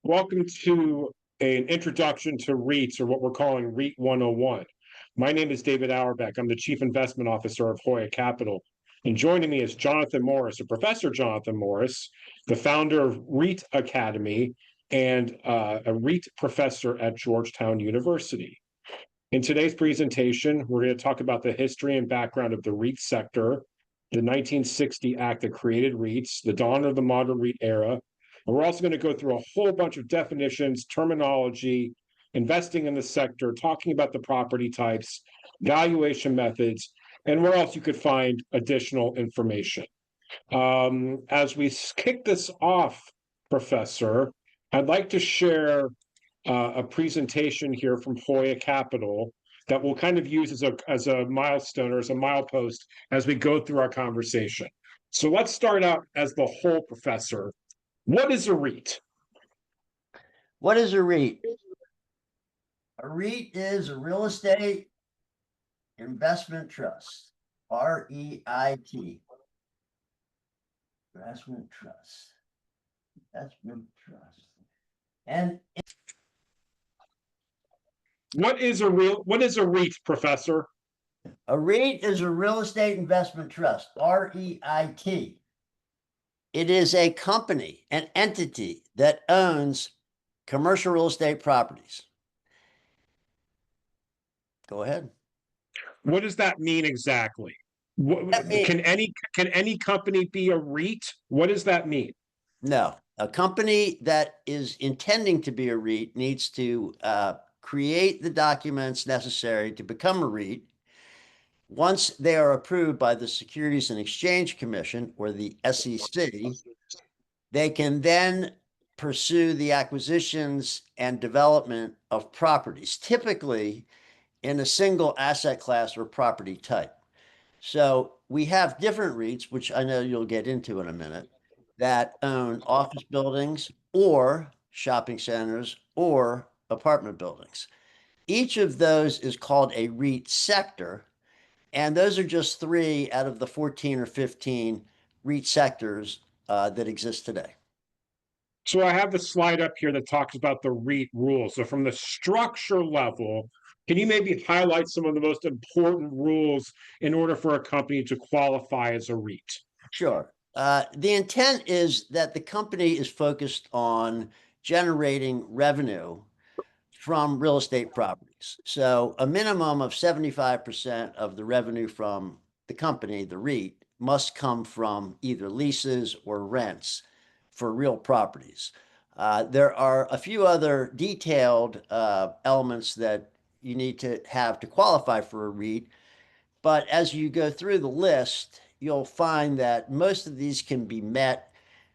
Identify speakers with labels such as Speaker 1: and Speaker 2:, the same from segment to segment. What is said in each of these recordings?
Speaker 1: Welcome to an introduction to REITs, or what we're calling REIT 101. My name is David Auerbach. I'm the Chief Investment Officer of Hoya Capital. And joining me is Jonathan Morris, or Professor Jonathan Morris, the founder of REIT Academy and a REIT professor at Georgetown University. In today's presentation, we're going to talk about the history and background of the REIT sector, the 1960 Act that created REITs, the dawn of the modern REIT era. And we're also going to go through a whole bunch of definitions, terminology, investing in the sector, talking about the property types, valuation methods, and where else you could find additional information. As we kick this off, Professor, I'd like to share a presentation here from Hoya Capital that we'll kind of use as a milestone or as a milepost as we go through our conversation. So let's start out as the whole, Professor. What is a REIT?
Speaker 2: What is a REIT? A REIT is a real estate investment trust, R-E-I-T. Investment trust. And
Speaker 1: what is a REIT, Professor?
Speaker 2: A REIT is a real estate investment trust, R-E-I-T. It is a company, an entity that owns commercial real estate properties. Go ahead.
Speaker 1: What does that mean exactly? Can any company be a REIT? What does that mean?
Speaker 2: No, a company that is intending to be a REIT needs to create the documents necessary to become a REIT. Once they are approved by the Securities and Exchange Commission, or the SEC, they can then pursue the acquisitions and development of properties, typically in a single asset class or property type. So we have different REITs, which I know you'll get into in a minute, that own office buildings or shopping centers or apartment buildings. Each of those is called a REIT sector, and those are just 3 out of the 14 or 15 REIT sectors that exist today.
Speaker 1: So I have the slide up here that talks about the REIT rules. So from the structure level, can you maybe highlight some of the most important rules in order for a company to qualify as a REIT?
Speaker 2: Sure. The intent is that the company is focused on generating revenue from real estate properties. So a minimum of 75% of the revenue from the company, the REIT, must come from either leases or rents for real properties. There are a few other detailed elements that you need to have to qualify for a REIT. But as you go through the list, you'll find that most of these can be met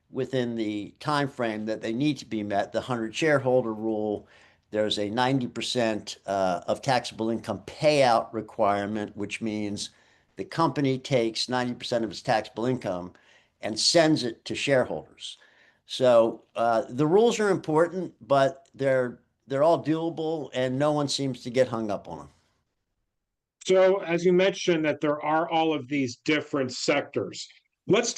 Speaker 2: within the time frame that they need to be met. The 100 shareholder rule, there's a 90% of taxable income payout requirement, which means the company takes 90% of its taxable income and sends it to shareholders. So the rules are important, but they're all doable, and no one seems to get hung up on them.
Speaker 1: So as you mentioned that there are all of these different sectors, let's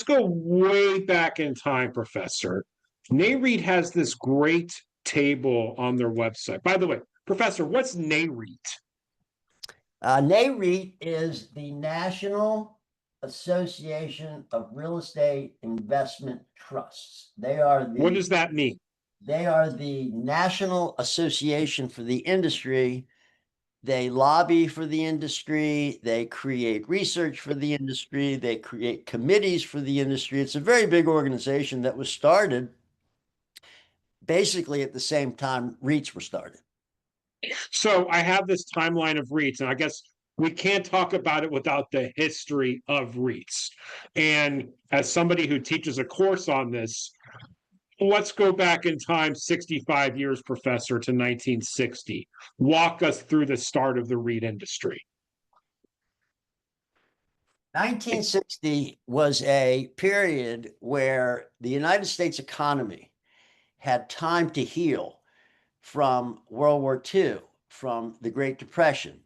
Speaker 1: go way back in time, Professor. NAREIT has this great table on their website. By the way, Professor, what's NAREIT?
Speaker 2: NAREIT is the National Association of Real Estate Investment Trusts.
Speaker 1: What does that mean?
Speaker 2: They are the national association for the industry. They lobby for the industry. They create research for the industry. They create committees for the industry. It's a very big organization that was started basically at the same time REITs were started.
Speaker 1: So I have this timeline of REITs, and I guess we can't talk about it without the history of REITs. And as somebody who teaches a course on this, let's go back in time 65 years, Professor, to 1960. Walk us through the start of the REIT industry.
Speaker 2: 1960 was a period where the United States economy had time to heal from World War II, from the Great Depression.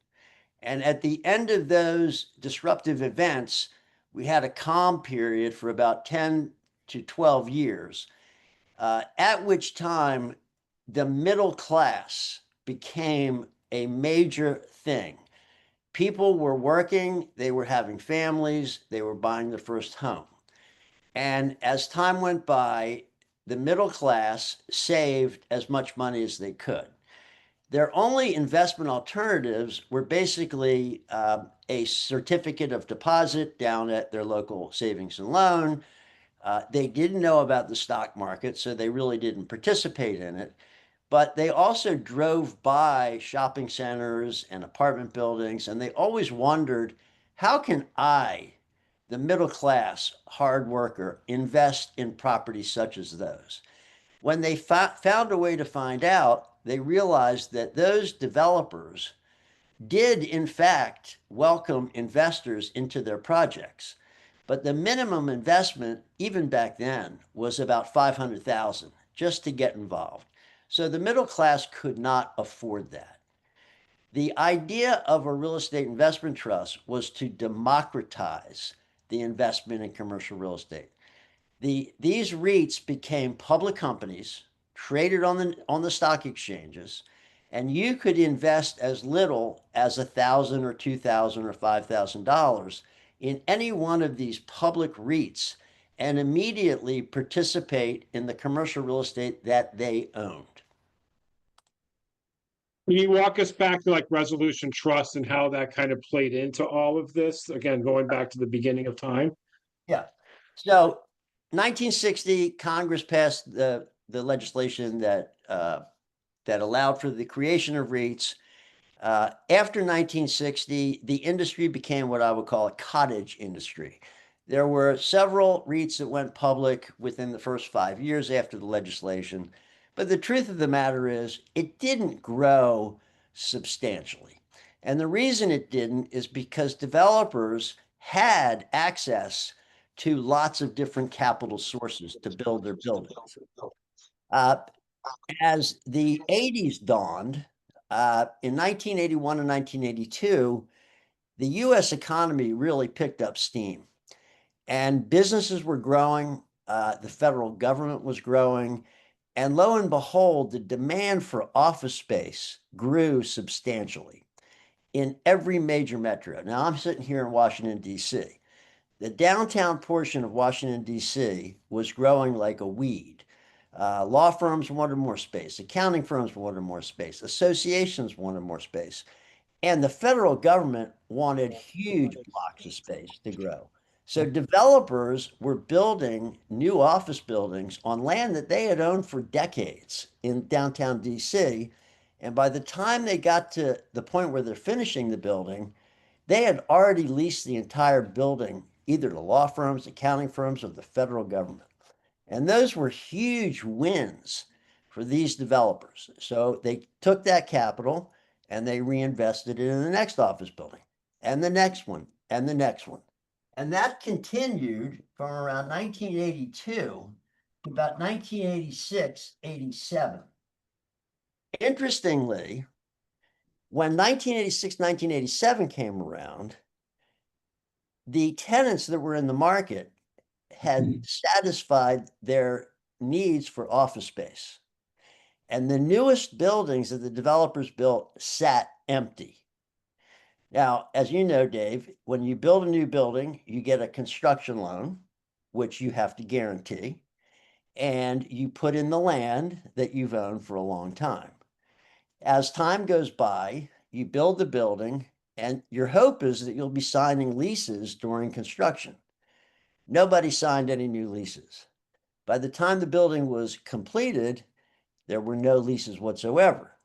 Speaker 2: And at the end of those disruptive events, we had a calm period for about 10 to 12 years. at which time the middle class became a major thing. People were working, they were having families, they were buying their first home. And as time went by, the middle class saved as much money as they could. Their only investment alternatives were basically a certificate of deposit down at their local savings and loan. They didn't know about the stock market, so they really didn't participate in it. But they also drove by shopping centers and apartment buildings, and they always wondered, how can I, the middle class hard worker, invest in properties such as those? When they found a way to find out, they realized that those developers did, in fact, welcome investors into their projects. But the minimum investment, even back then, was about $500,000 just to get involved. So the middle class could not afford that. The idea of a real estate investment trust was to democratize the investment in commercial real estate. These REITs became public companies, traded on the stock exchanges, and you could invest as little as $1,000 or $2,000 or $5,000 in any one of these public REITs and immediately participate in the commercial real estate that they owned.
Speaker 1: Can you walk us back to like Resolution Trust and how that kind of played into all of this? Again, going back to the beginning of time.
Speaker 2: Yeah. So 1960, Congress passed the legislation that that allowed for the creation of REITs. After 1960, the industry became what I would call a cottage industry. There were several REITs that went public within the first 5 years after the legislation. But the truth of the matter is, it didn't grow substantially. And the reason it didn't is because developers had access to lots of different capital sources to build their buildings. As the 80s dawned, in 1981 and 1982, the US economy really picked up steam and businesses were growing, the federal government was growing, and lo and behold, the demand for office space grew substantially in every major metro. Now, I'm sitting here in Washington, D.C. The downtown portion of Washington, D.C. was growing like a weed. Law firms wanted more space, accounting firms wanted more space, associations wanted more space, and the federal government wanted huge blocks of space to grow. So developers were building new office buildings on land that they had owned for decades in downtown DC. And by the time they got to the point where they're finishing the building, they had already leased the entire building, either to law firms, accounting firms, or the federal government. And those were huge wins for these developers. So they took that capital and they reinvested it in the next office building and the next one and the next one. And that continued from around 1982 to about 1986, 87. Interestingly, when 1986, 1987 came around, the tenants that were in the market had satisfied their needs for office space. And the newest buildings that the developers built sat empty. Now, as you know, Dave, when you build a new building, you get a construction loan, which you have to guarantee, and you put in the land that you've owned for a long time. As time goes by, you build the building, and your hope is that you'll be signing leases during construction. Nobody signed any new leases. By the time the building was completed, there were no leases whatsoever.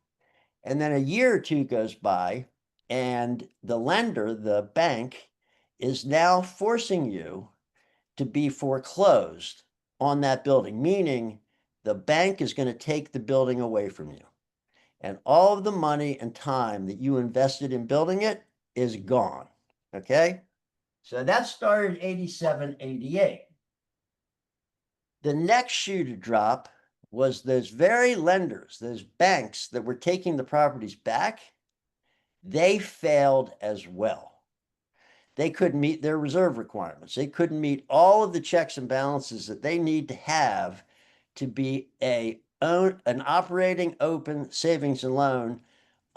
Speaker 2: And then a year or two goes by, and the lender, the bank, is now forcing you to be foreclosed on that building, meaning the bank is going to take the building away from you. And all of the money and time that you invested in building it is gone. Okay? So that started 87, 88. The next shoe to drop was those very lenders, those banks that were taking the properties back, they failed as well. They couldn't meet their reserve requirements. They couldn't meet all of the checks and balances that they need to have to be an operating open savings and loan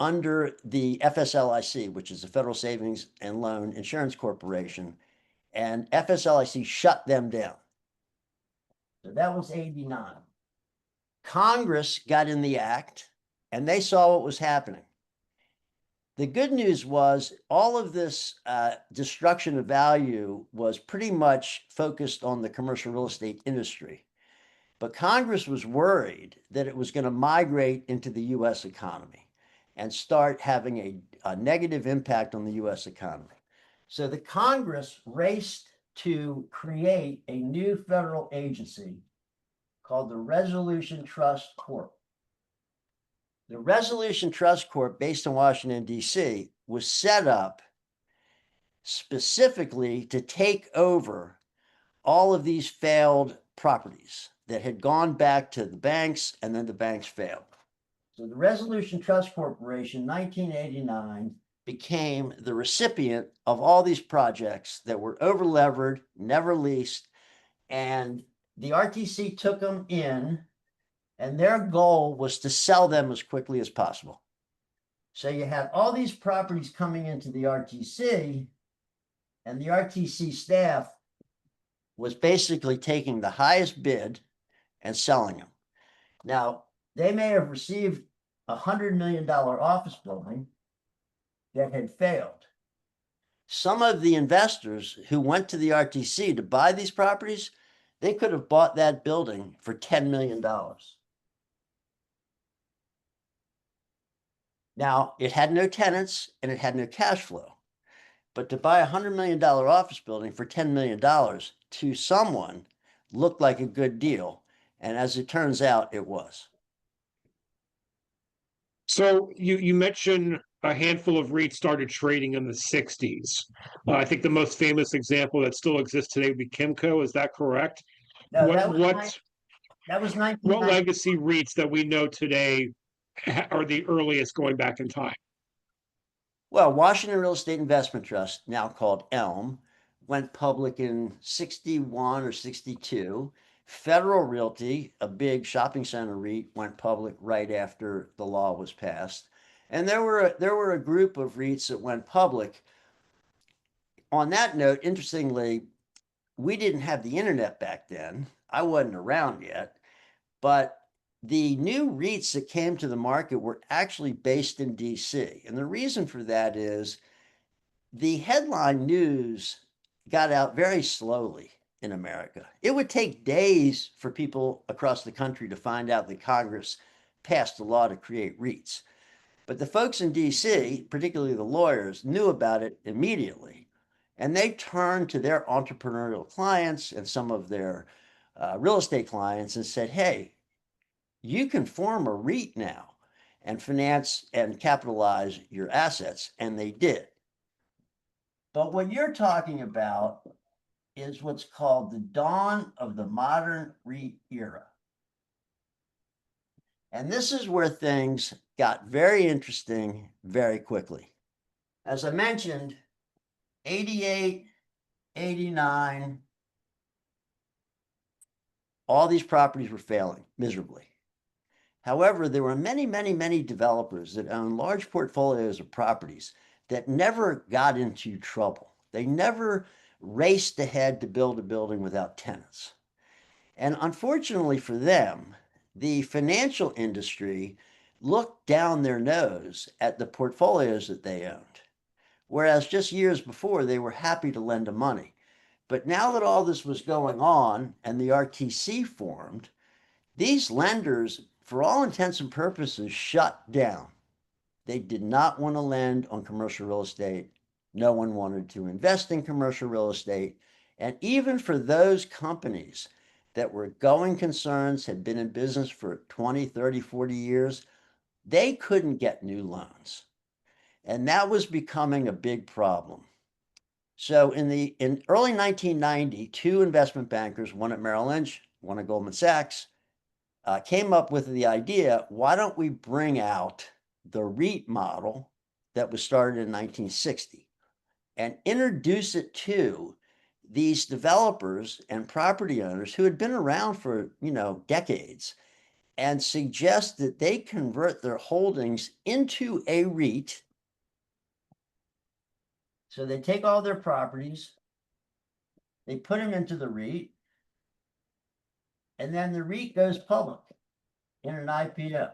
Speaker 2: under the FSLIC, which is the Federal Savings and Loan Insurance Corporation, and FSLIC shut them down. So that was 89. Congress got in the act and they saw what was happening. The good news was all of this destruction of value was pretty much focused on the commercial real estate industry. But Congress was worried that it was going to migrate into the US economy and start having a negative impact on the US economy. So the Congress raced to create a new federal agency called the Resolution Trust Corp. The Resolution Trust Corp, based in Washington, D.C., was set up specifically to take over all of these failed properties that had gone back to the banks, and then the banks failed. So the Resolution Trust Corporation, 1989, became the recipient of all these projects that were over-levered, never leased, and the RTC took them in, and their goal was to sell them as quickly as possible. So you had all these properties coming into the RTC, and the RTC staff was basically taking the highest bid and selling them. Now, they may have received a $100 million office building that had failed. Some of the investors who went to the RTC to buy these properties, they could have bought that building for $10 million. Now, it had no tenants and it had no cash flow. But to buy a $100 million office building for $10 million to someone looked like a good deal. And as it turns out, it was.
Speaker 1: So you mentioned a handful of REITs started trading in the 60s. I think the most famous example that still exists today would be Kimco. Is that correct?
Speaker 2: No,
Speaker 1: that
Speaker 2: was 1990.
Speaker 1: What legacy REITs that we know today are the earliest going back in time?
Speaker 2: Well, Washington Real Estate Investment Trust, now called ELM, went public in 61 or 62. Federal Realty, a big shopping center REIT, went public right after the law was passed. And there were a group of REITs that went public. On that note, interestingly, we didn't have the internet back then. I wasn't around yet, but the new REITs that came to the market were actually based in DC. And the reason for that is the headline news got out very slowly in America. It would take days for people across the country to find out that Congress passed a law to create REITs. But the folks in DC, particularly the lawyers, knew about it immediately. And they turned to their entrepreneurial clients and some of their real estate clients and said, hey, you can form a REIT now and finance and capitalize your assets. And they did. But what you're talking about is what's called the dawn of the modern REIT era. And this is where things got very interesting very quickly. As I mentioned, 88, 89, all these properties were failing miserably. However, there were many, many, many developers that owned large portfolios of properties that never got into trouble. They never raced ahead to build a building without tenants. And unfortunately for them, the financial industry looked down their nose at the portfolios that they owned. Whereas just years before, they were happy to lend them money. But now that all this was going on and the RTC formed, these lenders, for all intents and purposes, shut down. They did not want to lend on commercial real estate. No one wanted to invest in commercial real estate. And even for those companies that were going concerns, had been in business for 20, 30, 40 years, they couldn't get new loans. And that was becoming a big problem. So in early 1990, two investment bankers, one at Merrill Lynch, one at Goldman Sachs, came up with the idea, why don't we bring out the REIT model that was started in 1960 and introduce it to these developers and property owners who had been around for, decades, and suggest that they convert their holdings into a REIT. So they take all their properties, they put them into the REIT, and then the REIT goes public in an IPO.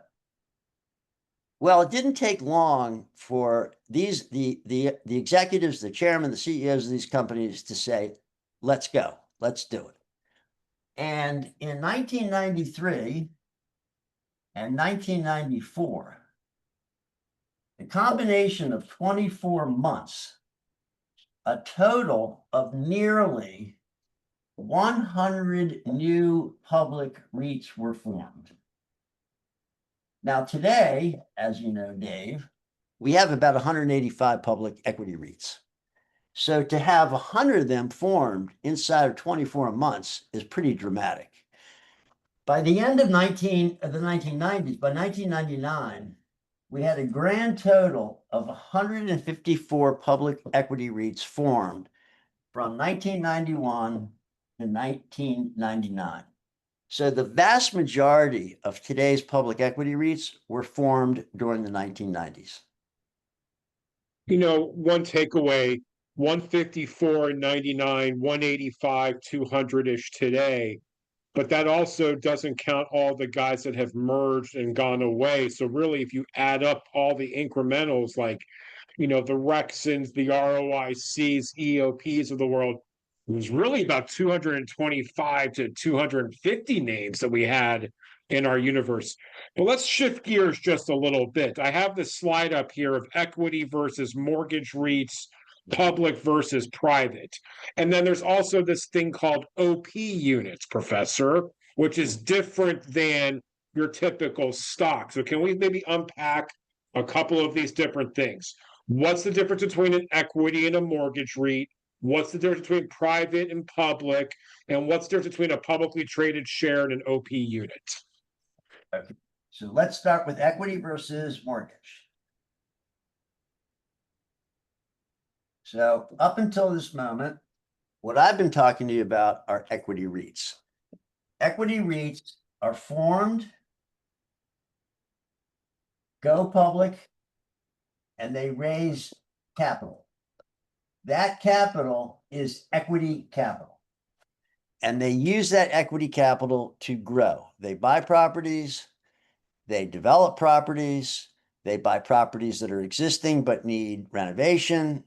Speaker 2: Well, it didn't take long for the executives, the chairman, the CEOs of these companies to say, let's go, let's do it. And in 1993 and 1994, the combination of 24 months, a total of nearly 100 new public REITs were formed. Now today, as you know, Dave, we have about 185 public equity REITs. So to have 100 of them formed inside of 24 months is pretty dramatic. By the end of the 1990s, by 1999, we had a grand total of 154 public equity REITs formed from 1991 to 1999. So the vast majority of today's public equity REITs were formed during the 1990s.
Speaker 1: One takeaway, 154 in 99, 185, 200-ish today. But that also doesn't count all the guys that have merged and gone away. So really, if you add up all the incrementals, like, the Rexons, the ROICs, EOPs of the world, it was really about 225 to 250 names that we had in our universe. But let's shift gears just a little bit. I have this slide up here of equity versus mortgage REITs, public versus private. And then there's also this thing called OP units, Professor, which is different than your typical stock. So can we maybe unpack a couple of these different things? What's the difference between an equity and a mortgage REIT? What's the difference between private and public? And what's the difference between a publicly traded share and an OP unit?
Speaker 2: Okay. So let's start with equity versus mortgage. So up until this moment, what I've been talking to you about are equity REITs. Equity REITs are formed, go public, and they raise capital. That capital is equity capital. And they use that equity capital to grow. They buy properties, they develop properties, they buy properties that are existing but need renovation.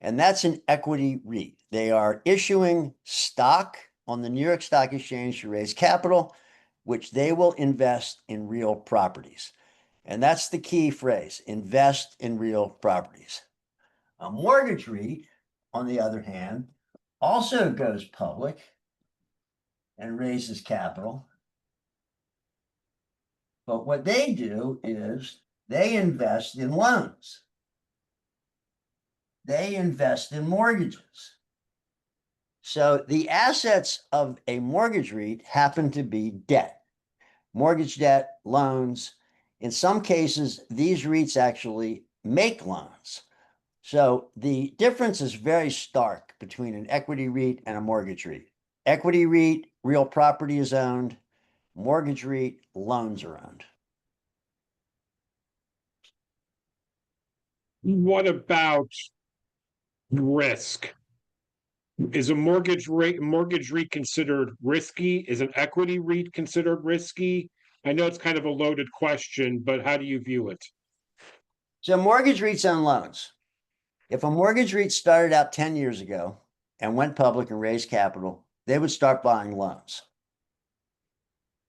Speaker 2: And that's an equity REIT. They are issuing stock on the New York Stock Exchange to raise capital, which they will invest in real properties. And that's the key phrase, invest in real properties. A mortgage REIT, on the other hand, also goes public and raises capital. But what they do is they invest in loans. They invest in mortgages. So the assets of a mortgage REIT happen to be debt, mortgage debt, loans. In some cases, these REITs actually make loans. So the difference is very stark between an equity REIT and a mortgage REIT. Equity REIT, real property is owned. Mortgage REIT, loans are owned.
Speaker 1: What about risk? Is a mortgage REIT considered risky? Is an equity REIT considered risky? I know it's kind of a loaded question, but how do you view it?
Speaker 2: So mortgage REITs own loans. If a mortgage REIT started out 10 years ago and went public and raised capital, they would start buying loans.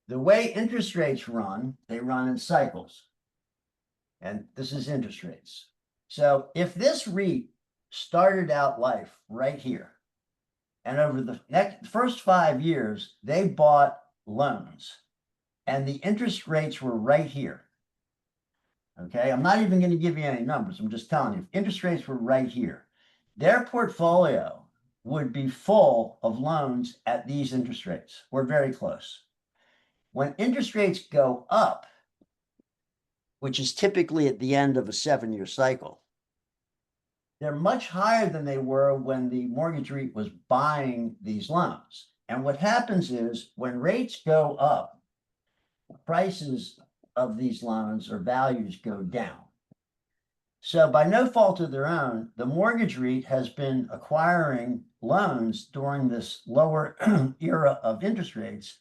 Speaker 2: The way interest rates run, they run in cycles. And this is interest rates. So if this REIT started out life right here, and over the first 5 years, they bought loans, and the interest rates were right here. Okay, I'm not even going to give you any numbers. I'm just telling you, if interest rates were right here, their portfolio would be full of loans at these interest rates. We're very close. When interest rates go up, which is typically at the end of a 7-year cycle, they're much higher than they were when the mortgage REIT was buying these loans. And what happens is when rates go up, prices of these loans or values go down. So by no fault of their own, the mortgage REIT has been acquiring loans during this lower era of interest rates.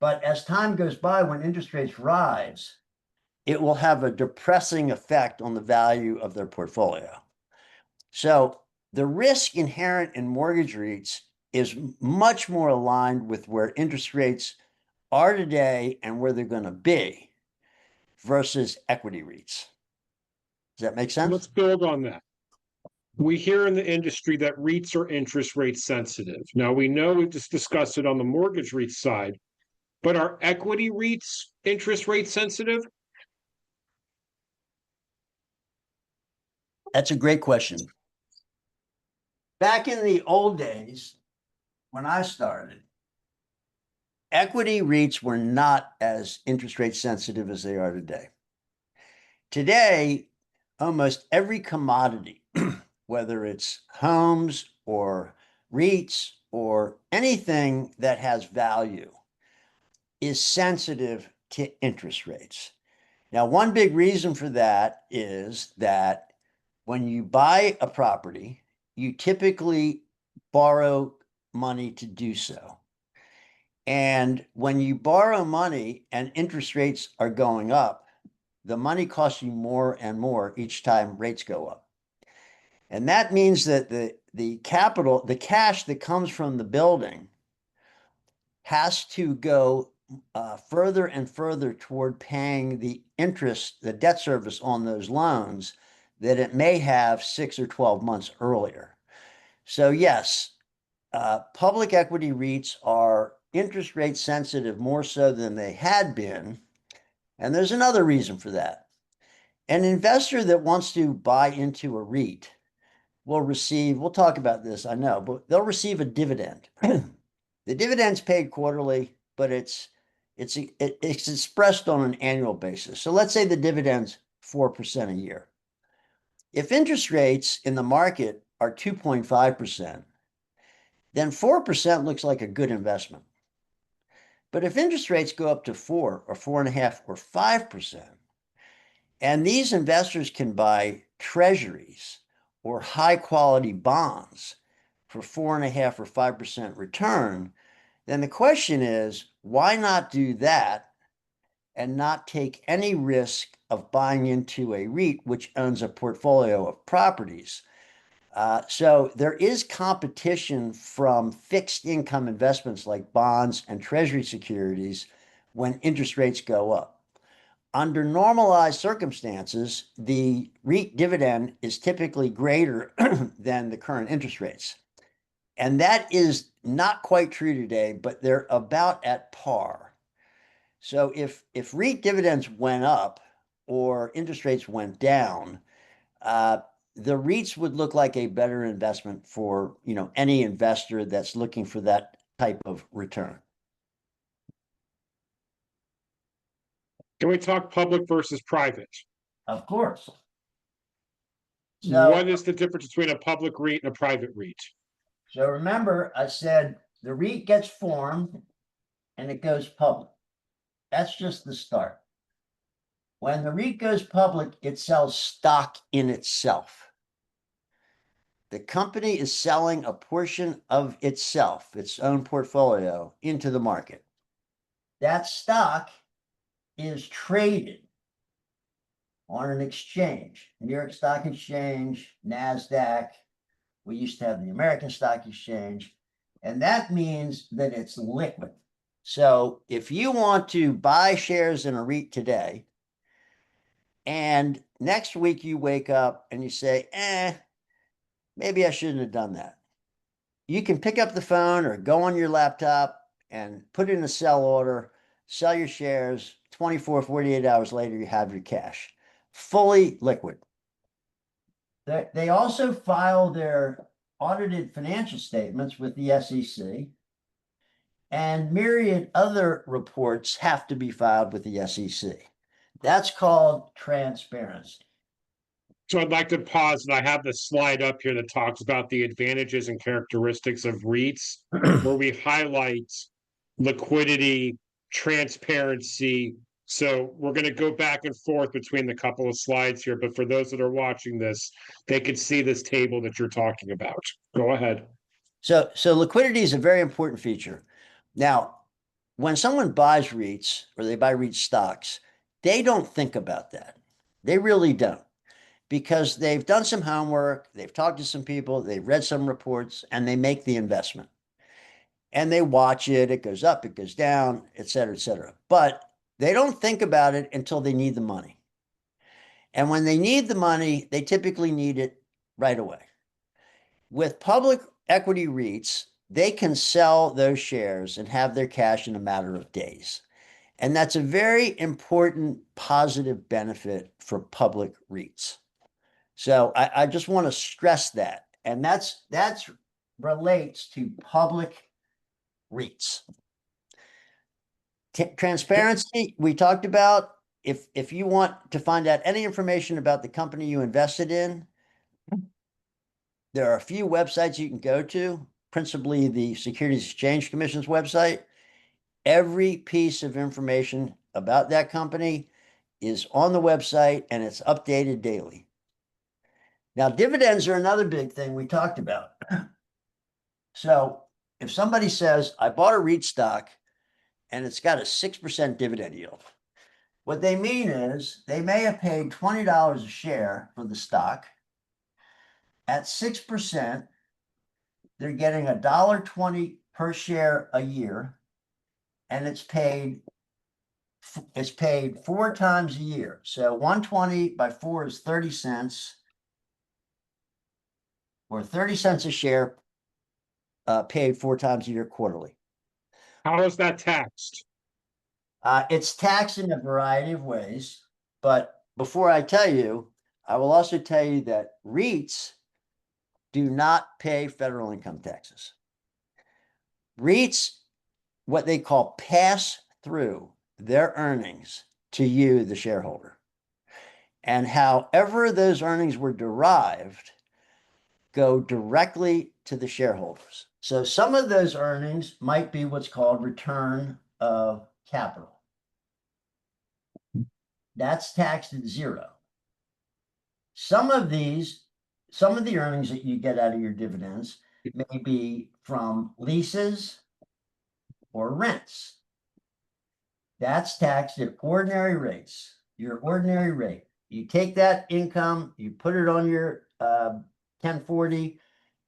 Speaker 2: But as time goes by, when interest rates rise, it will have a depressing effect on the value of their portfolio. So the risk inherent in mortgage REITs is much more aligned with where interest rates are today and where they're going to be versus equity REITs. Does that make sense?
Speaker 1: Let's build on that. We hear in the industry that REITs are interest rate sensitive. Now, we know we just discussed it on the mortgage REIT side, but are equity REITs interest rate sensitive?
Speaker 2: That's a great question. Back in the old days, when I started, equity REITs were not as interest rate sensitive as they are today. Today, almost every commodity, whether it's homes or REITs or anything that has value, is sensitive to interest rates. Now, one big reason for that is that when you buy a property, you typically borrow money to do so. And when you borrow money and interest rates are going up, the money costs you more and more each time rates go up. And that means that the capital, the cash that comes from the building has to go further and further toward paying the interest, the debt service on those loans that it may have 6 or 12 months earlier. So yes, public equity REITs are interest rate sensitive more so than they had been. And there's another reason for that. An investor that wants to buy into a REIT will receive, we'll talk about this, I know, but they'll receive a dividend. The dividend's paid quarterly, but it's expressed on an annual basis. So let's say the dividend's 4% a year. If interest rates in the market are 2.5%, then 4% looks like a good investment. But if interest rates go up to 4 or 4.5 or 5%, and these investors can buy treasuries or high quality bonds for 4.5 or 5% return, then the question is, why not do that and not take any risk of buying into a REIT which owns a portfolio of properties? So there is competition from fixed income investments like bonds and treasury securities when interest rates go up. Under normalized circumstances, the REIT dividend is typically greater than the current interest rates. And that is not quite true today, but they're about at par. So if REIT dividends went up or interest rates went down, the REITs would look like a better investment for, any investor that's looking for that type of return.
Speaker 1: Can we talk public versus private?
Speaker 2: Of course.
Speaker 1: What is the difference between a public REIT and a private REIT?
Speaker 2: So remember, I said the REIT gets formed and it goes public. That's just the start. When the REIT goes public, it sells stock in itself. The company is selling a portion of itself, its own portfolio, into the market. That stock is traded on an exchange, New York Stock Exchange, NASDAQ. We used to have the American Stock Exchange, and that means that it's liquid. So if you want to buy shares in a REIT today, and next week you wake up and you say, maybe I shouldn't have done that, you can pick up the phone or go on your laptop and put in a sell order, sell your shares. 24, 48 hours later, you have your cash, fully liquid. They also file their audited financial statements with the SEC, and myriad other reports have to be filed with the SEC. That's called transparency.
Speaker 1: So I'd like to pause, and I have the slide up here that talks about the advantages and characteristics of REITs, where we highlight liquidity, transparency. So we're going to go back and forth between the couple of slides here, but for those that are watching this, they can see this table that you're talking about. Go ahead.
Speaker 2: So liquidity is a very important feature. Now, when someone buys REITs or they buy REIT stocks, they don't think about that. They really don't, because they've done some homework, they've talked to some people, they've read some reports, and they make the investment. And they watch it, it goes up, it goes down, et cetera, et cetera. But they don't think about it until they need the money. And when they need the money, they typically need it right away. With public equity REITs, they can sell those shares and have their cash in a matter of days. And that's a very important positive benefit for public REITs. So I just want to stress that. And that's relates to public REITs. Transparency, we talked about. If you want to find out any information about the company you invested in, there are a few websites you can go to, principally the Securities Exchange Commission's website. Every piece of information about that company is on the website, and it's updated daily. Now, dividends are another big thing we talked about. So if somebody says, I bought a REIT stock and it's got a 6% dividend yield, what they mean is they may have paid $20 a share for the stock. At 6%, they're getting $1.20 per share a year, and it's paid 4 times a year. So 120 by 4 is 30 cents, or 30 cents a share, paid 4 times a year quarterly.
Speaker 1: How is that taxed?
Speaker 2: It's taxed in a variety of ways, but before I tell you, I will also tell you that REITs do not pay federal income taxes. REITs, what they call, pass through their earnings to you, the shareholder. And however those earnings were derived go directly to the shareholders. So some of those earnings might be what's called return of capital. That's taxed at 0. Some of the earnings that you get out of your dividends may be from leases or rents. That's taxed at ordinary rates, your ordinary rate. You take that income, you put it on your 1040,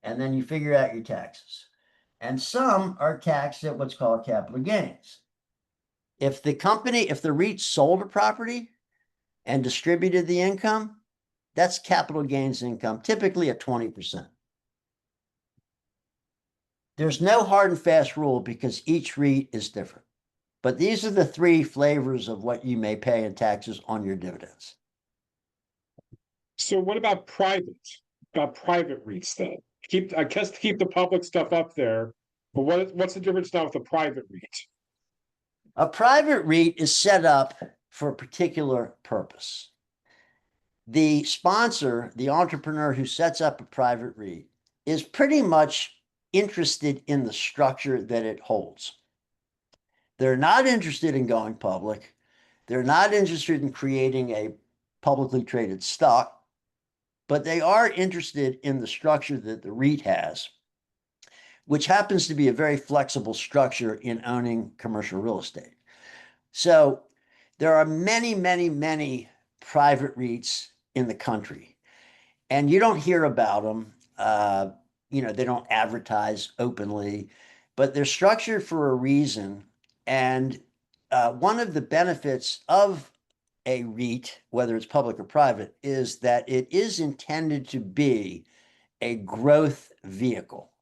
Speaker 2: and then you figure out your taxes. And some are taxed at what's called capital gains. If the REIT sold a property and distributed the income, that's capital gains income, typically at 20%. There's no hard and fast rule because each REIT is different. But these are the 3 flavors of what you may pay in taxes on your dividends.
Speaker 1: So what about private REITs then? I guess keep the public stuff up there, but what's the difference now with a private REIT?
Speaker 2: A private REIT is set up for a particular purpose. The sponsor, the entrepreneur who sets up a private REIT, is pretty much interested in the structure that it holds. They're not interested in going public. They're not interested in creating a publicly traded stock, but they are interested in the structure that the REIT has, which happens to be a very flexible structure in owning commercial real estate. So there are many, many, many private REITs in the country, and you don't hear about them. They don't advertise openly, but they're structured for a reason. And one of the benefits of a REIT, whether it's public or private, is that it is intended to be a growth vehicle.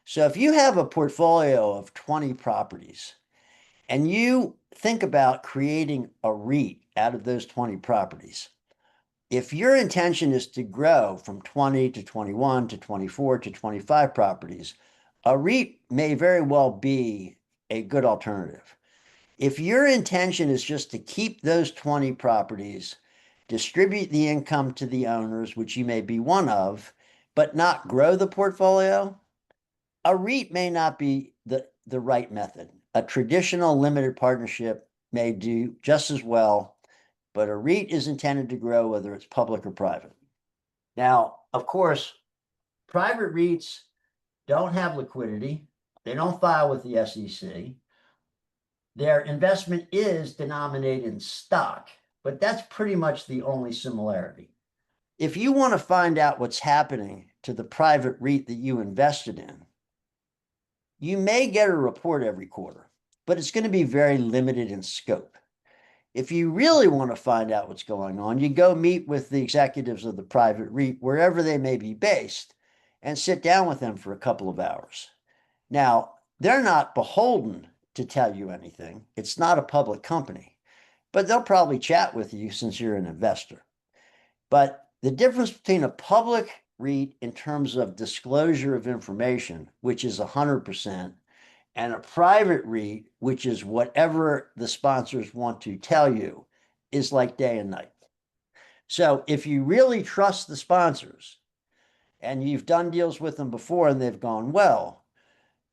Speaker 2: So if you have a portfolio of 20 properties and you think about creating a REIT out of those 20 properties, if your intention is to grow from 20 to 21 to 24 to 25 properties, a REIT may very well be a good alternative. If your intention is just to keep those 20 properties distribute the income to the owners, which you may be one of, but not grow the portfolio, a REIT may not be the right method. A traditional limited partnership may do just as well, but a REIT is intended to grow whether it's public or private. Now, of course, private REITs don't have liquidity. They don't file with the SEC. Their investment is denominated in stock, but that's pretty much the only similarity. If you want to find out what's happening to the private REIT that you invested in, you may get a report every quarter, but it's going to be very limited in scope. If you really want to find out what's going on, you go meet with the executives of the private REIT, wherever they may be based, and sit down with them for a couple of hours. Now, they're not beholden to tell you anything. It's not a public company, but they'll probably chat with you since you're an investor. But the difference between a public REIT in terms of disclosure of information, which is 100%, and a private REIT, which is whatever the sponsors want to tell you, is like day and night. So if you really trust the sponsors and you've done deals with them before and they've gone well,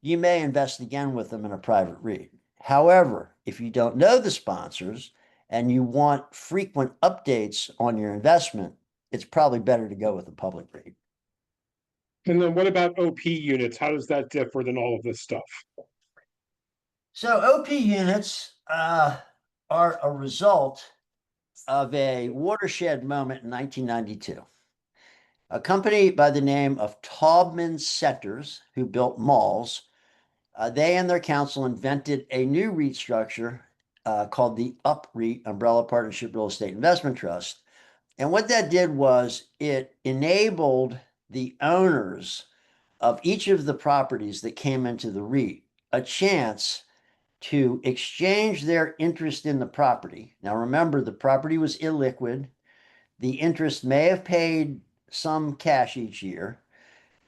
Speaker 2: you may invest again with them in a private REIT. However, if you don't know the sponsors and you want frequent updates on your investment, it's probably better to go with a public REIT.
Speaker 1: And then what about OP units? How does that differ than all of this stuff?
Speaker 2: So OP units are a result of a watershed moment in 1992. A company by the name of Taubman Centers, who built malls, they and their counsel invented a new REIT structure called the UPREIT, Umbrella Partnership Real Estate Investment Trust. And what that did was it enabled the owners of each of the properties that came into the REIT a chance to exchange their interest in the property. Now, remember, the property was illiquid. The interest may have paid some cash each year,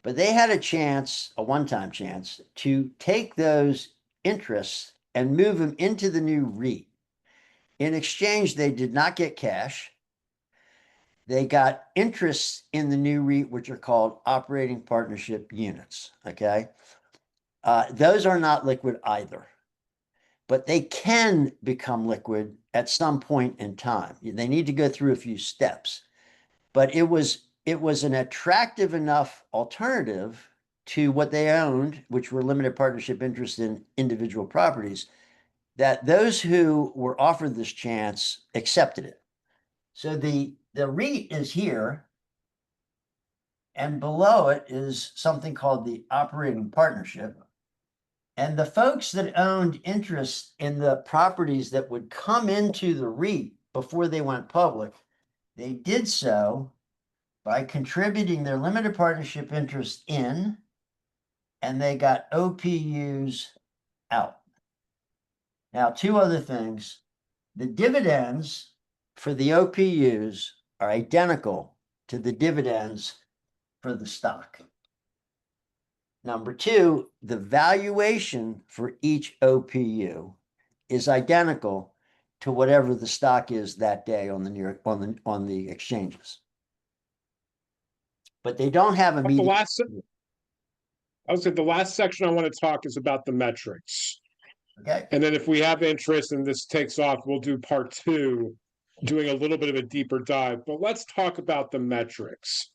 Speaker 2: but they had a chance, a one-time chance, to take those interests and move them into the new REIT. In exchange, they did not get cash. They got interests in the new REIT, which are called operating partnership units, okay? Those are not liquid either, but they can become liquid at some point in time. They need to go through a few steps, but it was an attractive enough alternative to what they owned, which were limited partnership interests in individual properties, that those who were offered this chance accepted it. So the REIT is here, and below it is something called the operating partnership. And the folks that owned interest in the properties that would come into the REIT before they went public, they did so by contributing their limited partnership interest in, and they got OPUs out. Now, two other things. The dividends for the OPUs are identical to the dividends for the stock. Number two, the valuation for each OPU is identical to whatever the stock is that day on the exchanges. But they don't have immediate.
Speaker 1: I would say the last section I want to talk is about the metrics.
Speaker 2: Okay.
Speaker 1: And then if we have interest and this takes off, we'll do part two, doing a little bit of a deeper dive. But let's talk about the metrics.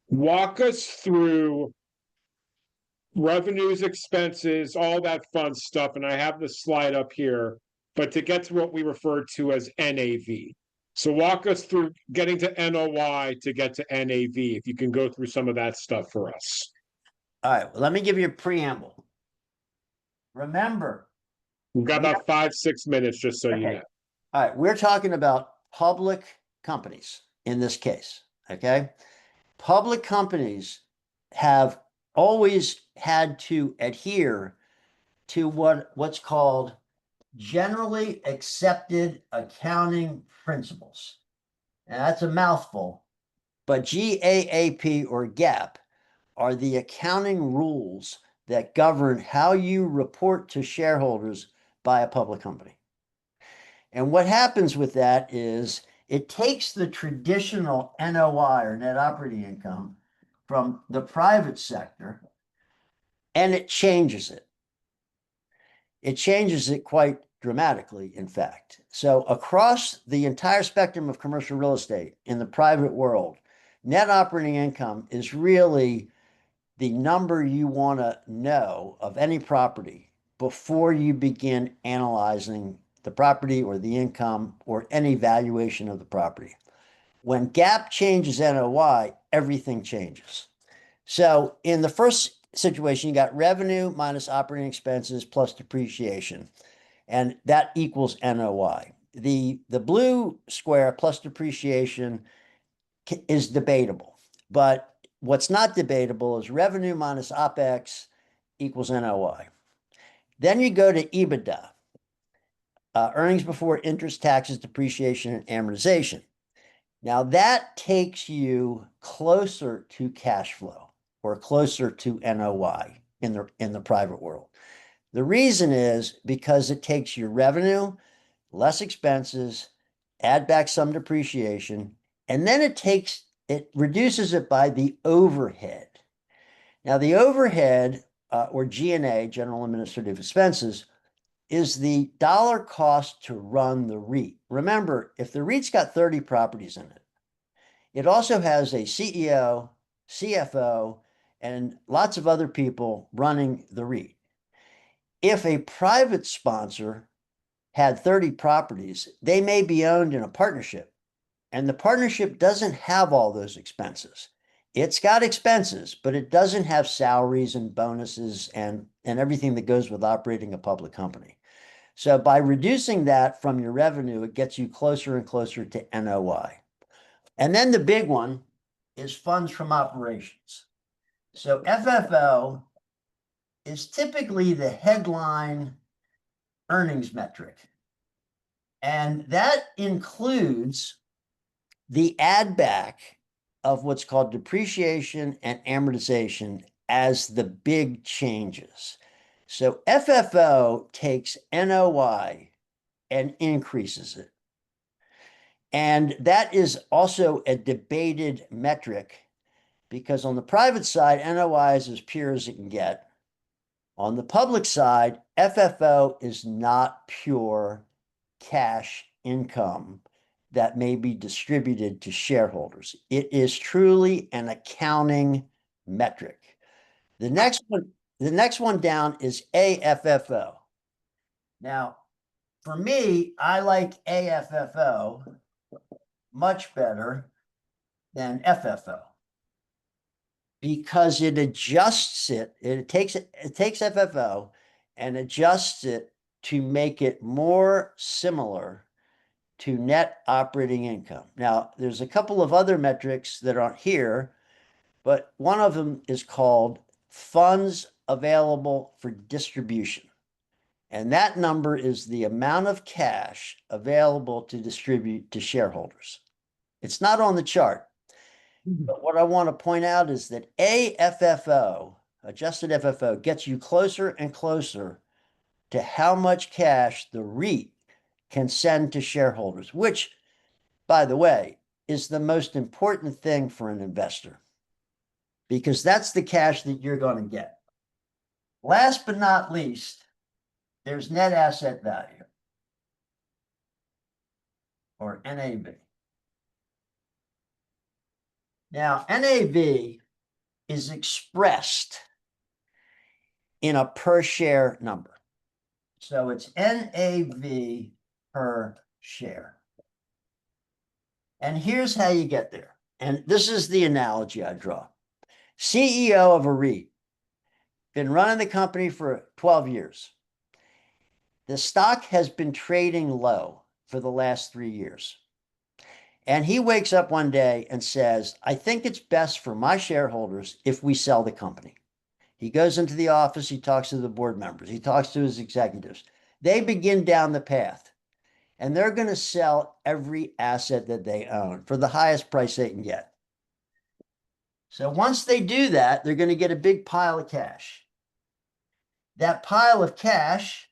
Speaker 1: Walk us through revenues, expenses, all that fun stuff. And I have the slide up here, but to get to what we refer to as NAV. So walk us through getting to NOI to get to NAV, if you can go through some of that stuff for us.
Speaker 2: All right, well, let me give you a preamble. Remember,
Speaker 1: we've got about 5-6 minutes, just so you know.
Speaker 2: All right, we're talking about public companies in this case, okay? Public companies have always had to adhere to what's called generally accepted accounting principles. And that's a mouthful, but GAAP or GAAP are the accounting rules that govern how you report to shareholders by a public company. And what happens with that is It takes the traditional NOI or net operating income from the private sector and it changes it. It changes it quite dramatically, in fact. So across the entire spectrum of commercial real estate in the private world, net operating income is really the number you want to know of any property before you begin analyzing the property or the income or any valuation of the property. When GAAP changes NOI, everything changes. So in the first situation, you got revenue minus operating expenses plus depreciation, and that equals NOI. The blue square plus depreciation is debatable, but what's not debatable is revenue minus OPEX equals NOI. Then you go to EBITDA, earnings before interest, taxes, depreciation, and amortization. Now that takes you closer to cash flow or closer to NOI in the private world. The reason is because it takes your revenue, less expenses, add back some depreciation, and then it reduces it by the overhead. Now the overhead or G&A, general administrative expenses, is the dollar cost to run the REIT. Remember, if the REIT's got 30 properties in it, it also has a CEO, CFO, and lots of other people running the REIT. If a private sponsor had 30 properties, they may be owned in a partnership, and the partnership doesn't have all those expenses. It's got expenses, but it doesn't have salaries and bonuses and everything that goes with operating a public company. So by reducing that from your revenue, it gets you closer and closer to NOI. And then the big one is funds from operations. So FFO is typically the headline earnings metric. And that includes the add back of what's called depreciation and amortization as the big changes. So FFO takes NOI and increases it. And that is also a debated metric because on the private side, NOI is as pure as it can get. On the public side, FFO is not pure cash income that may be distributed to shareholders. It is truly an accounting metric. The next one down is AFFO. Now, for me, I like AFFO much better than FFO because it adjusts it. It takes FFO and adjusts it to make it more similar to net operating income. Now, there's a couple of other metrics that aren't here, but one of them is called funds available for distribution. And that number is the amount of cash available to distribute to shareholders. It's not on the chart. But what I want to point out is that AFFO, adjusted FFO, gets you closer and closer to how much cash the REIT can send to shareholders, which, by the way, is the most important thing for an investor because that's the cash that you're going to get. Last but not least, there's net asset value or NAV. Now, NAV is expressed in a per share number. So it's NAV per share. And here's how you get there. And this is the analogy I draw. CEO of a REIT, been running the company for 12 years. The stock has been trading low for the last 3 years. And he wakes up one day and says, I think it's best for my shareholders if we sell the company. He goes into the office, he talks to the board members, he talks to his executives. They begin down the path, and they're going to sell every asset that they own for the highest price they can get. So once they do that, they're going to get a big pile of cash. That pile of cash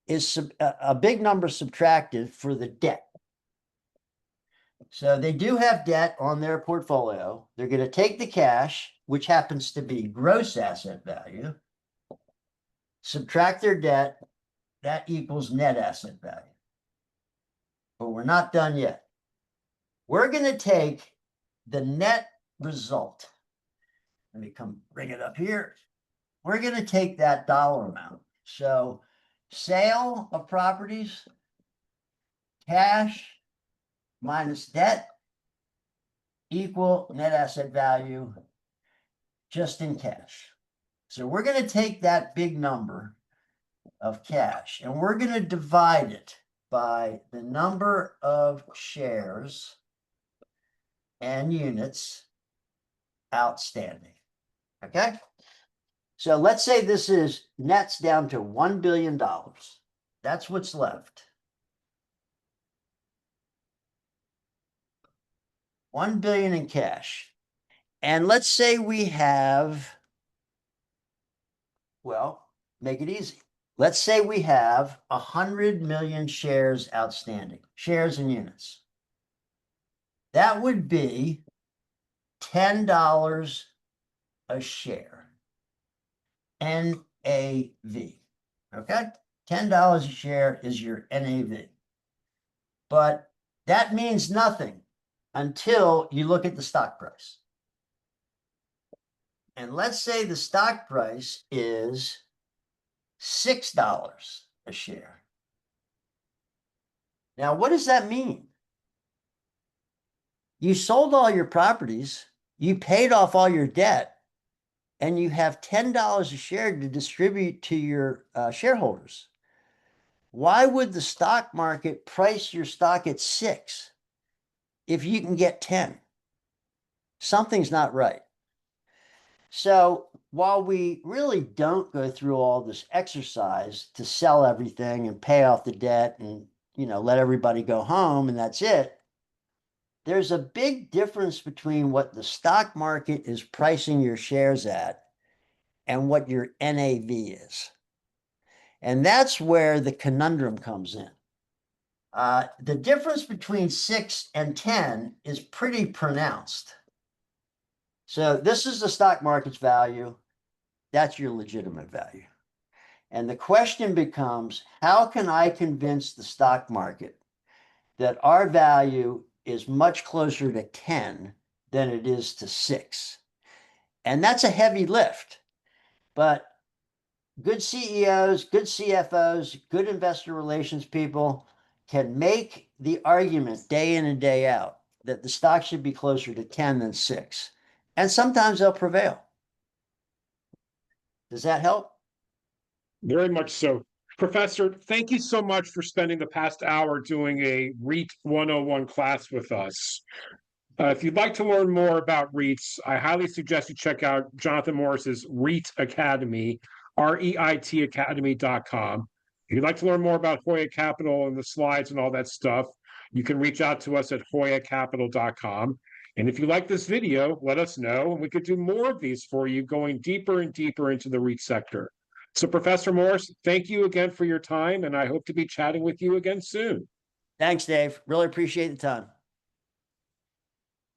Speaker 2: is a big number subtracted for the debt. So they do have debt on their portfolio. They're going to take the cash, which happens to be gross asset value, subtract their debt, that equals net asset value. But we're not done yet. We're going to take the net result. Let me come bring it up here. We're going to take that dollar amount. So sale of properties, cash minus debt equal net asset value just in cash. So we're going to take that big number of cash and we're going to divide it by the number of shares and units outstanding. Okay. So let's say this is nets down to $1 billion. That's what's left. 1 billion in cash. And let's say we have, well, make it easy. Let's say we have 100 million shares outstanding, shares and units. That would be $10 a share. NAV. Okay? $10 a share is your NAV. But that means nothing until you look at the stock price. And let's say the stock price is $6 a share. Now, what does that mean? You sold all your properties, you paid off all your debt, and you have $10 a share to distribute to your shareholders. Why would the stock market price your stock at 6 if you can get 10? Something's not right. So while we really don't go through all this exercise to sell everything and pay off the debt and, let everybody go home and that's it, there's a big difference between what the stock market is pricing your shares at and what your NAV is. And that's where the conundrum comes in. The difference between 6 and 10 is pretty pronounced. So this is the stock market's value. That's your legitimate value. And the question becomes, how can I convince the stock market that our value is much closer to 10 than it is to 6? And that's a heavy lift. But good CEOs, good CFOs, good investor relations people can make the argument day in and day out that the stock should be closer to 10 than 6. And sometimes they'll prevail. Does that help?
Speaker 1: Very much so. Professor, thank you so much for spending the past hour doing a REIT 101 class with us. If you'd like to learn more about REITs, I highly suggest you check out Jonathan Morris's REIT Academy, REIT Academy.com. If you'd like to learn more about Hoya Capital and the slides and all that stuff, you can reach out to us at HoyaCapital.com. And if you like this video, let us know, and we could do more of these for you, going deeper and deeper into the REIT sector. So, Professor Morris, thank you again for your time, and I hope to be chatting with you again soon.
Speaker 2: Thanks, Dave. Really appreciate the time.